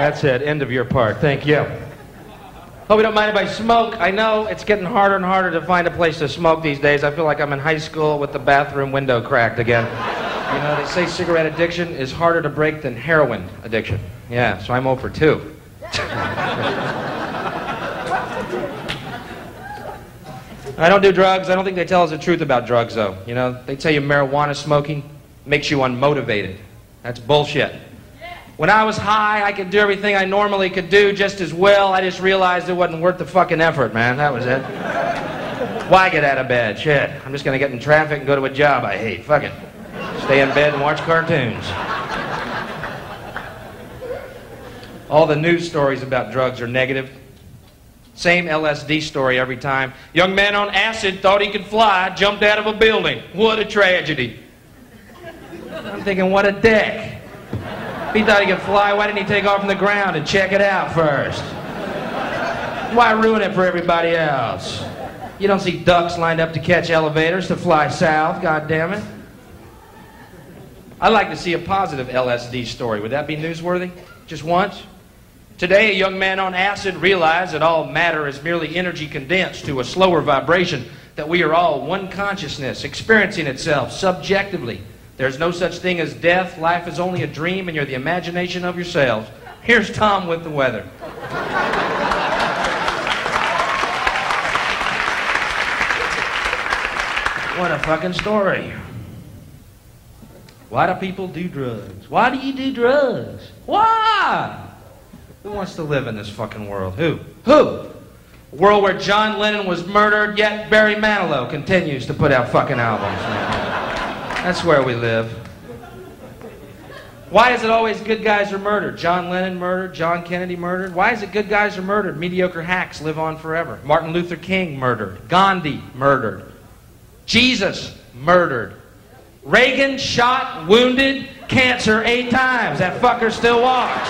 That's it. End of your part. Thank you. Hope you don't mind if I smoke. I know it's getting harder and harder to find a place to smoke these days. I feel like I'm in high school with the bathroom window cracked again. You know, they say cigarette addiction is harder to break than heroin addiction. Yeah, so I'm 0 for 2. I don't do drugs. I don't think they tell us the truth about drugs, though. You know, they tell you marijuana smoking makes you unmotivated. That's bullshit. When I was high, I could do everything I normally could do just as well. I just realized it wasn't worth the fucking effort, man. That was it. Why get out of bed? Shit. I'm just going to get in traffic and go to a job I hate. Fuck it. Stay in bed and watch cartoons. All the news stories about drugs are negative. Same LSD story every time. Young man on acid thought he could fly, jumped out of a building. What a tragedy. I'm thinking, what a dick. If he thought he could fly, why didn't he take off from the ground and check it out first? Why ruin it for everybody else? You don't see ducks lined up to catch elevators to fly south, goddammit. I'd like to see a positive LSD story. Would that be newsworthy? Just once? Today, a young man on acid realized that all matter is merely energy condensed to a slower vibration, that we are all one consciousness, experiencing itself subjectively. There's no such thing as death. Life is only a dream, and you're the imagination of yourselves. Here's Tom with the weather. What a fucking story. Why do people do drugs? Why do you do drugs? Why? Who wants to live in this fucking world? Who? Who? A world where John Lennon was murdered, yet Barry Manilow continues to put out fucking albums, man. That's where we live. Why is it always good guys are murdered? John Lennon murdered, John Kennedy murdered. Why is it good guys are murdered? Mediocre hacks live on forever. Martin Luther King murdered. Gandhi murdered. Jesus murdered. Reagan shot, wounded, cancer 8 times. That fucker still walks.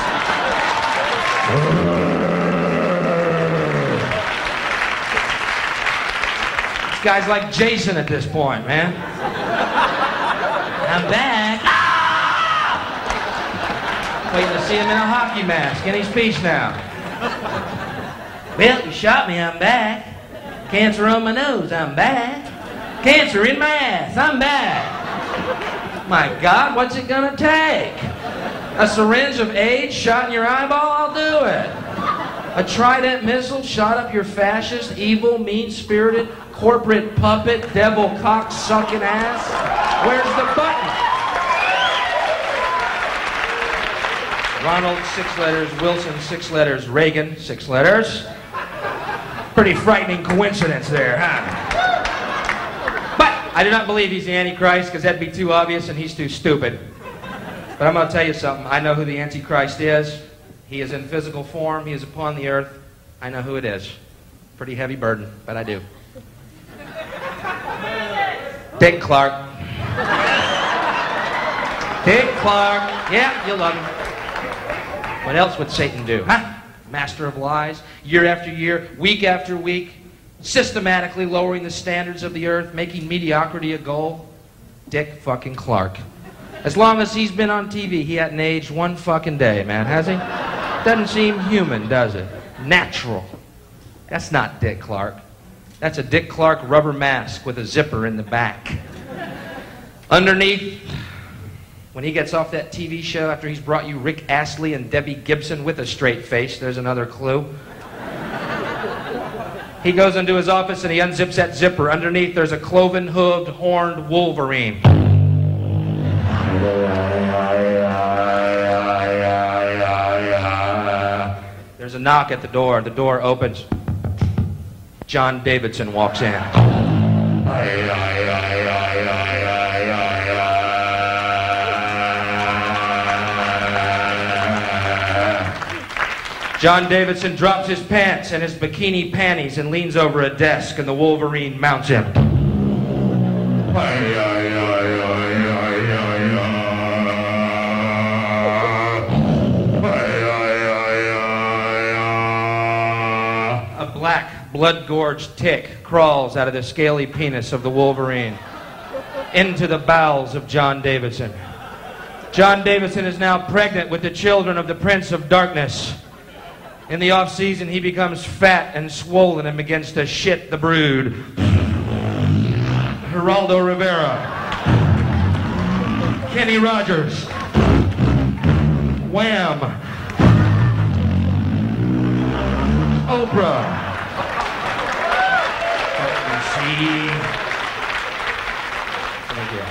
This guy's like Jason at this point, man. I'm back. Ah! Waiting to see him in a hockey mask. Any speech now? Well, you shot me, I'm back. Cancer on my nose, I'm back. Cancer in my ass, I'm back. My God, what's it gonna take? A syringe of AIDS shot in your eyeball? I'll do it. A Trident missile shot up your fascist, evil, mean-spirited, corporate puppet, devil cock-sucking ass? Where's the button? Ronald, 6 letters. Wilson, 6 letters. Reagan, 6 letters. Pretty frightening coincidence there, huh? I do not believe he's the Antichrist, because that'd be too obvious and he's too stupid. But I'm going to tell you something. I know who the Antichrist is. He is in physical form. He is upon the earth. I know who it is. Pretty heavy burden, but I do. Dick Clark. Dick Clark. Yeah, you'll love him. What else would Satan do? Huh? Master of lies. Year after year, week after week. Systematically lowering the standards of the earth, making mediocrity a goal. Dick fucking Clark. As long as he's been on TV, he hadn't aged 1 fucking day, man, has he? Doesn't seem human, does it? Natural. That's not Dick Clark. That's a Dick Clark rubber mask with a zipper in the back. Underneath, when he gets off that TV show after he's brought you Rick Astley and Debbie Gibson with a straight face, there's another clue. He goes into his office and he unzips that zipper. Underneath, there's a cloven-hooved, horned Wolverine. There's a knock at the door. The door opens. John Davidson walks in. John Davidson drops his pants and his bikini panties and leans over a desk, and the Wolverine mounts him. A black, blood-gorged tick crawls out of the scaly penis of the Wolverine into the bowels of John Davidson. John Davison is now pregnant with the children of the Prince of Darkness. In the off-season, he becomes fat and swollen and begins to shit the brood. Geraldo Rivera. Kenny Rogers. Wham. Oprah. See. Thank you.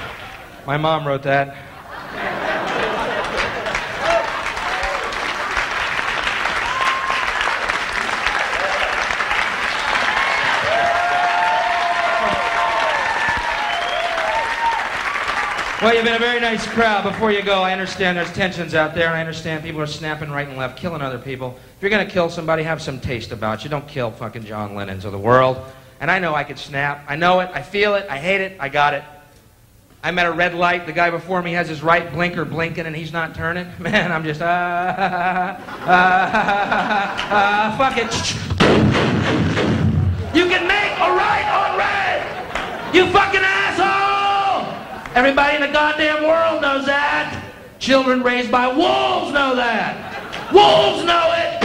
My mom wrote that. Well, you've been a very nice crowd. Before you go, I understand there's tensions out there, and I understand people are snapping right and left, killing other people. If you're going to kill somebody, have some taste about you. Don't kill fucking John Lennons of the world. And I know I could snap. I know it. I feel it. I hate it. I got it. I'm at a red light. The guy before me has his right blinker blinking, and he's not turning. Man, I'm just, fuck it. You can make a right on red. You fucking asshole. Everybody in the goddamn world knows that. Children raised by wolves know that. Wolves know it.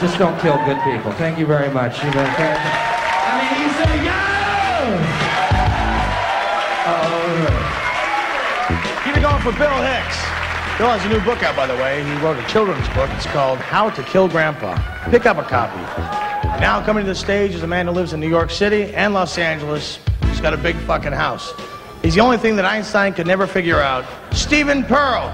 Just don't kill good people. Thank you very much. You've been fantastic. I mean, he said, yo! Keep it going for Bill Hicks. Bill has a new book out, by the way. He wrote a children's book. It's called How to Kill Grandpa. Pick up a copy. Now coming to the stage is a man who lives in New York City and Los Angeles. He's got a big fucking house. He's the only thing that Einstein could never figure out. Stephen Pearl.